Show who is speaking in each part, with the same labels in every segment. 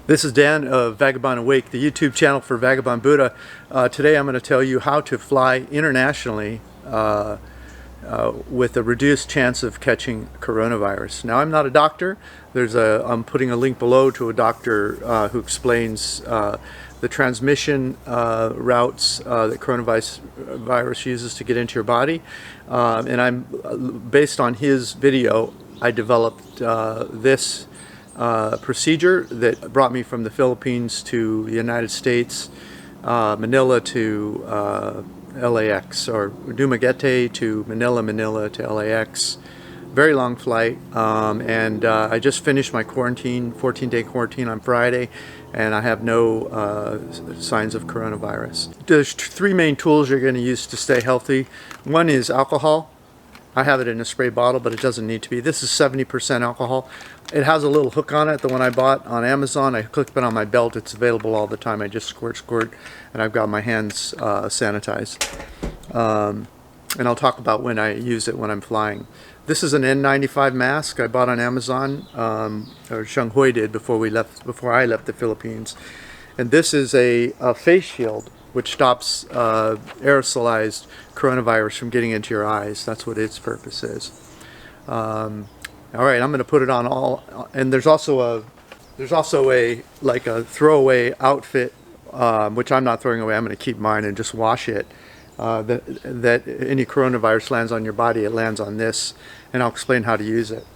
Speaker 1: This is Dan of Vagabond Awake, the YouTube channel for Vagabond Buddha. Today I'm going to tell you how to fly internationally with a reduced chance of catching coronavirus. Now, I'm not a doctor. I'm putting a link below to a doctor who explains the transmission routes that coronavirus uses to get into your body. And based on his video, I developed this procedure that brought me from the Philippines to the United States, Manila to LAX, or Dumaguete to Manila to LAX. Very long flight, and I just finished my quarantine, 14-day quarantine on Friday, and I have no signs of coronavirus. There's three main tools you're going to use to stay healthy. One is alcohol. I have it in a spray bottle, but it doesn't need to be. This is 70% alcohol. It has a little hook on it, the one I bought on Amazon. I clipped it on my belt. It's available all the time. I just squirt, and I've got my hands sanitized. And I'll talk about when I use it when I'm flying. This is an N95 mask I bought on Amazon, or Xiang Hui did before I left the Philippines. And this is a face shield, which stops aerosolized coronavirus from getting into your eyes. That's what its purpose is. All right, I'm going to put it on all, and there's also a like a throwaway outfit, which I'm not throwing away. I'm going to keep mine and just wash it. That any coronavirus lands on your body, it lands on this, and I'll explain how to use it.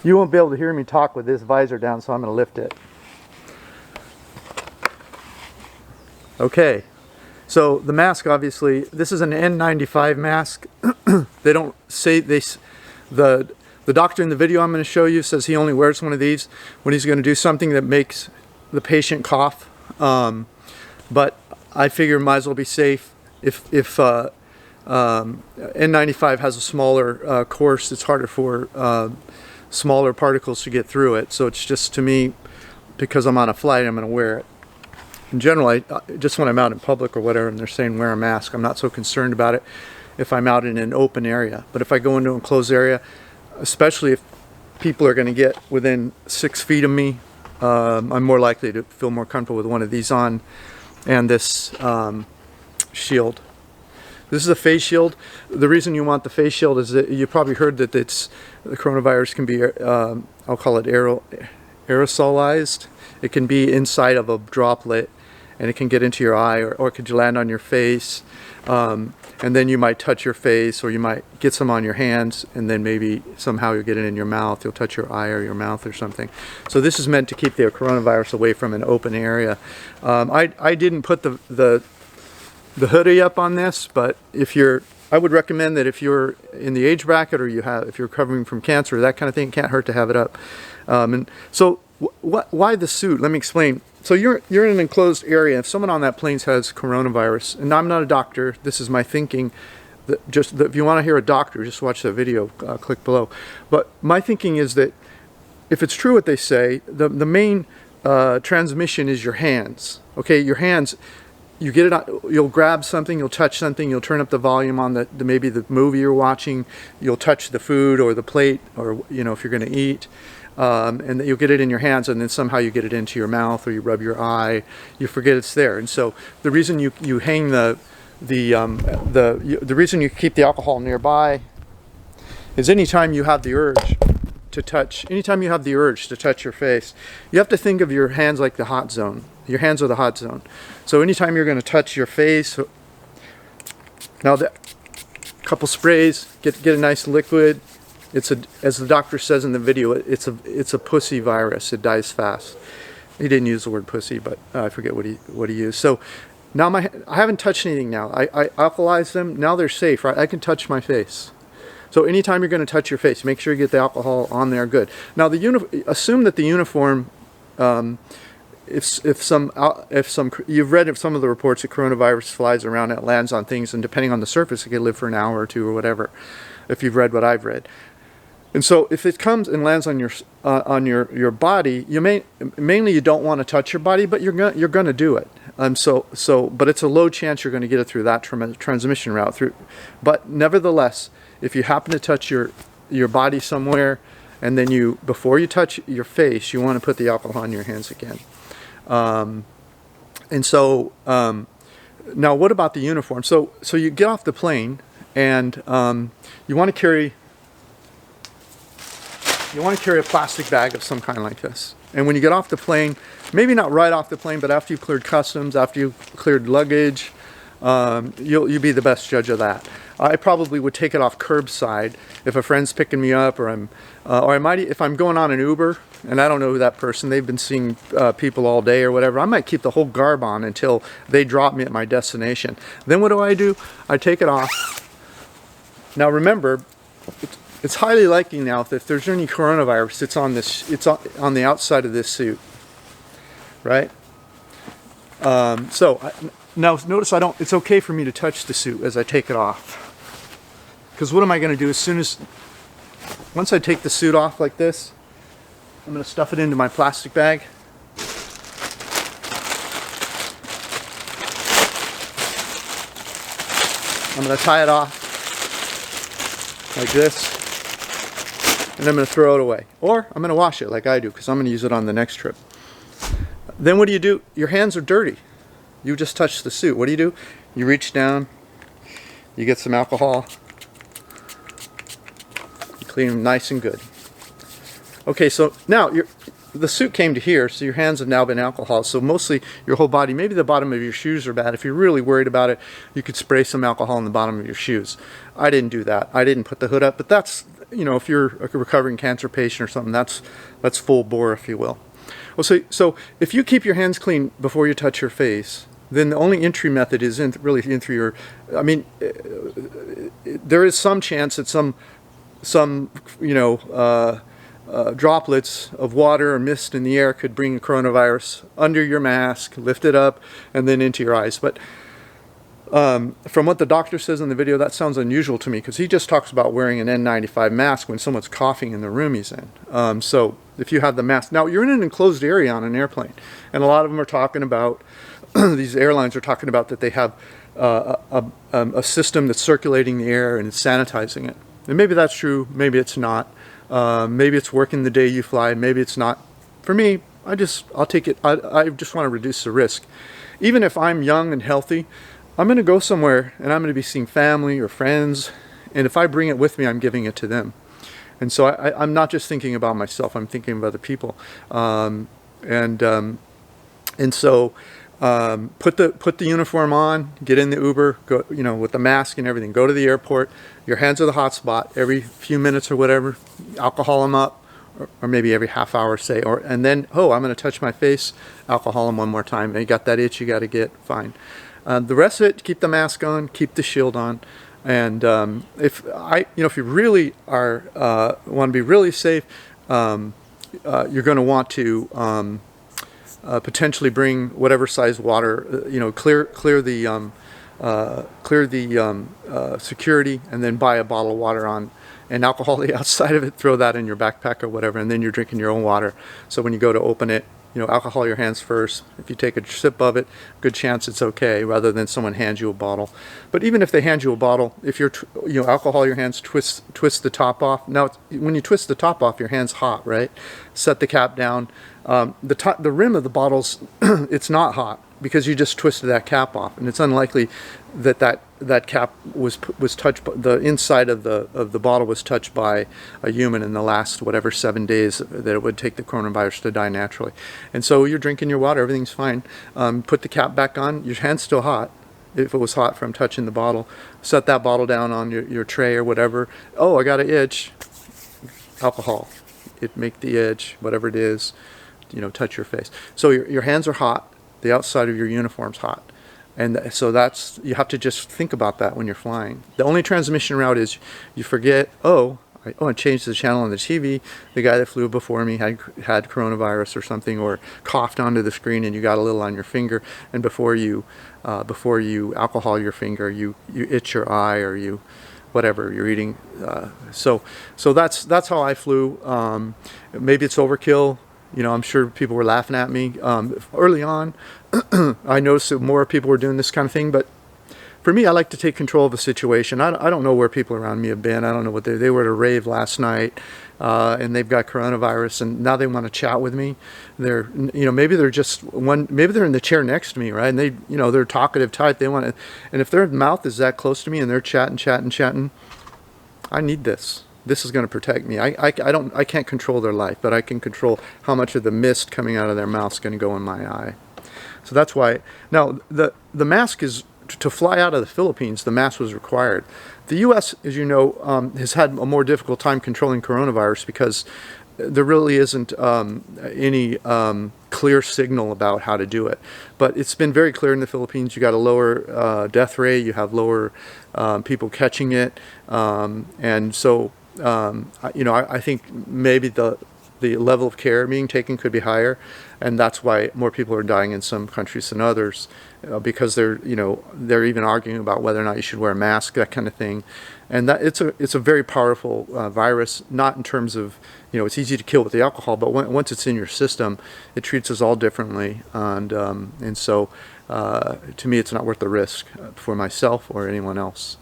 Speaker 1: You won't be able to hear me talk with this visor down, so I'm going to lift it. Okay, so the mask, obviously, this is an N95 mask. They don't say the doctor in the video I'm going to show you says he only wears one of these when he's going to do something that makes the patient cough. But I figure might as well be safe. If N95 has a smaller course, it's harder for smaller particles to get through it. So it's just, to me, because I'm on a flight, I'm going to wear it. In general, just when I'm out in public or whatever and they're saying wear a mask, I'm not so concerned about it if I'm out in an open area. But if I go into an enclosed area, especially if people are going to get within 6 feet of me, I'm more likely to feel more comfortable with one of these on, and this shield. This is a face shield. The reason you want the face shield is that you probably heard that the coronavirus can be, I'll call it aerosolized. It can be inside of a droplet, and it can get into your eye, or it could land on your face. And then you might touch your face, or you might get some on your hands, and then maybe somehow you'll get it in your mouth. You'll touch your eye or your mouth or something. So this is meant to keep the coronavirus away from an open area. I didn't put the hoodie up on this, but I would recommend that if you're in the age bracket, or if you're recovering from cancer, that kind of thing, it can't hurt to have it up. And so why the suit? Let me explain. So you're in an enclosed area. If someone on that plane has coronavirus, and I'm not a doctor, this is my thinking, if you want to hear a doctor, just watch the video, click below. But my thinking is that if it's true what they say, the main transmission is your hands. Okay, your hands. You get it. You'll grab something. You'll touch something. You'll turn up the volume on maybe the movie you're watching. You'll touch the food or the plate, or if you're going to eat, and you'll get it in your hands, and then somehow you get it into your mouth, or you rub your eye. You forget it's there, and so the reason you hang the reason you keep the alcohol nearby is anytime you have the urge to touch your face, you have to think of your hands like the hot zone. Your hands are the hot zone. So anytime you're going to touch your face, now a couple sprays, get a nice liquid. It's as the doctor says in the video, it's a pussy virus. It dies fast. He didn't use the word pussy, but I forget what he used. So now I haven't touched anything now. I alkalized them. Now they're safe, right? I can touch my face. So anytime you're going to touch your face, make sure you get the alcohol on there good. Now assume that the uniform, if some you've read some of the reports that coronavirus flies around, it lands on things, and depending on the surface, it can live for an hour or two or whatever. If you've read what I've read. And so if it comes and lands on your body, mainly you don't want to touch your body, but you're going to do it. But it's a low chance you're going to get it through that transmission route. But nevertheless, if you happen to touch your body somewhere, and then before you touch your face, you want to put the alcohol on your hands again. Now what about the uniform? So you get off the plane, and you want to carry a plastic bag of some kind like this. And when you get off the plane, maybe not right off the plane, but after you've cleared customs, after you've cleared luggage, you'll be the best judge of that. I probably would take it off curbside if a friend's picking me up, or if I'm going on an Uber and I don't know who that person, they've been seeing people all day or whatever, I might keep the whole garb on until they drop me at my destination. Then what do? I take it off. Now remember, it's highly likely now that if there's any coronavirus, it's on the outside of this suit, right? Now notice it's okay for me to touch the suit as I take it off. Because what am I going to do once I take the suit off like this, I'm going to stuff it into my plastic bag. I'm going to tie it off like this. And I'm going to throw it away. Or I'm going to wash it like I do, because I'm going to use it on the next trip. Then what do? Your hands are dirty. You just touched the suit. What do? You reach down, you get some alcohol, you clean them nice and good. Okay, so now the suit came to here, so your hands have now been alcohol. So mostly your whole body, maybe the bottom of your shoes are bad. If you're really worried about it, you could spray some alcohol on the bottom of your shoes. I didn't do that. I didn't put the hood up, but that's, if you're a recovering cancer patient or something, that's full bore, if you will. Well, so if you keep your hands clean before you touch your face, then the only entry method is really in through your. I mean, there is some chance that some droplets of water or mist in the air could bring coronavirus under your mask, lift it up, and then into your eyes. But from what the doctor says in the video, that sounds unusual to me, because he just talks about wearing an N95 mask when someone's coughing in the room he's in. So if you have the mask, now you're in an enclosed area on an airplane, and a lot of them are talking about, these airlines are talking about that they have a system that's circulating the air and it's sanitizing it. And maybe that's true, maybe it's not. Maybe it's working the day you fly, maybe it's not. For me, I'll take it. I just want to reduce the risk. Even if I'm young and healthy, I'm going to go somewhere and I'm going to be seeing family or friends, and if I bring it with me, I'm giving it to them. And so I'm not just thinking about myself, I'm thinking of other people. So put the uniform on, get in the Uber, go, with the mask and everything, go to the airport. Your hands are the hot spot. Every few minutes or whatever, alcohol them up, or maybe every half hour, say, and then, I'm going to touch my face, alcohol them one more time. And you got that itch you got to get, fine. The rest of it, keep the mask on, keep the shield on. And if you really want to be really safe, you're going to want to potentially bring whatever size water, clear the security, and then buy a bottle of water on and alcohol the outside of it, throw that in your backpack or whatever, and then you're drinking your own water. So when you go to open it, alcohol your hands first. If you take a sip of it, good chance it's okay, rather than someone hands you a bottle. But even if they hand you a bottle, if you're, alcohol your hands, twist the top off. Now, when you twist the top off, your hand's hot, right? Set the cap down. The rim of the bottle's, it's not hot, because you just twisted that cap off, and it's unlikely that cap was touched. The inside of the bottle was touched by a human in the last 7 days that it would take the coronavirus to die naturally. And so you're drinking your water, everything's fine. Put the cap back on. Your hand's still hot, if it was hot from touching the bottle. Set that bottle down on your tray or whatever. Oh, I got an itch. Alcohol. It make the itch, whatever it is. Touch your face. So your hands are hot. The outside of your uniform's hot. And so that's, you have to just think about that when you're flying. The only transmission route is you forget, I changed the channel on the TV. The guy that flew before me had coronavirus or something, or coughed onto the screen, and you got a little on your finger. And before you alcohol your finger, you itch your eye, or you whatever you're eating. So that's how I flew. Maybe it's overkill. I'm sure people were laughing at me early on. I noticed that more people were doing this kind of thing, but for me, I like to take control of a situation. I don't know where people around me have been. I don't know what they were at a rave last night, and they've got coronavirus, and now they want to chat with me. They're, maybe they're maybe they're in the chair next to me, right? And they're a talkative type. They want to, and if their mouth is that close to me and they're chatting, I need this. This is going to protect me. I can't control their life, but I can control how much of the mist coming out of their mouth is going to go in my eye. So that's why. Now, the mask is, to fly out of the Philippines, the mask was required. The U.S., as you know, has had a more difficult time controlling coronavirus because there really isn't any clear signal about how to do it. But it's been very clear in the Philippines. You got a lower death rate. You have lower people catching it, and so I think maybe the level of care being taken could be higher, and that's why more people are dying in some countries than others, because they're even arguing about whether or not you should wear a mask, that kind of thing. And that it's a very powerful virus, not in terms of it's easy to kill with the alcohol, but once it's in your system, it treats us all differently, and so to me, it's not worth the risk for myself or anyone else.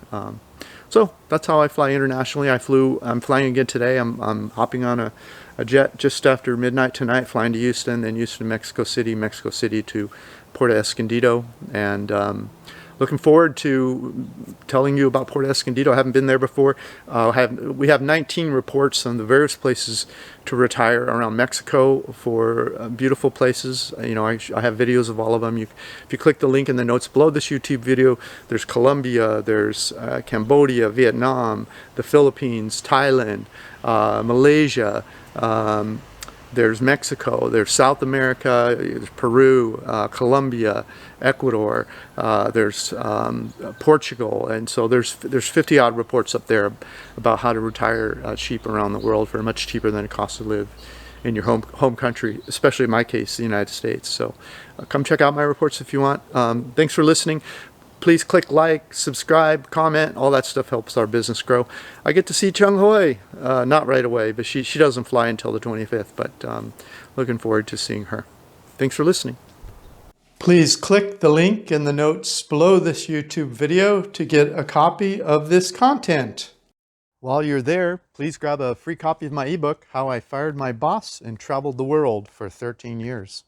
Speaker 1: So that's how I fly internationally. I'm flying again today. I'm hopping on a jet just after midnight tonight, flying to Houston, then Houston, Mexico City to Puerto Escondido, and looking forward to telling you about Puerto Escondido. I haven't been there before. We have 19 reports on the various places to retire around Mexico for beautiful places. I have videos of all of them. If you click the link in the notes below this YouTube video, there's Colombia, there's Cambodia, Vietnam, the Philippines, Thailand, Malaysia, there's Mexico, there's South America, there's Peru, Colombia, Ecuador, there's Portugal, and so there's 50 odd reports up there about how to retire cheap around the world for much cheaper than it costs to live in your home country, especially in my case, the United States. So come check out my reports if you want. Thanks for listening. Please click like, subscribe, comment. All that stuff helps our business grow. I get to see Chung Hoi, not right away, but she doesn't fly until the 25th, but looking forward to seeing her. Thanks for listening. Please click the link in the notes below this YouTube video to get a copy of this content. While you're there, please grab a free copy of my ebook, How I Fired My Boss and Traveled the World for 13 Years.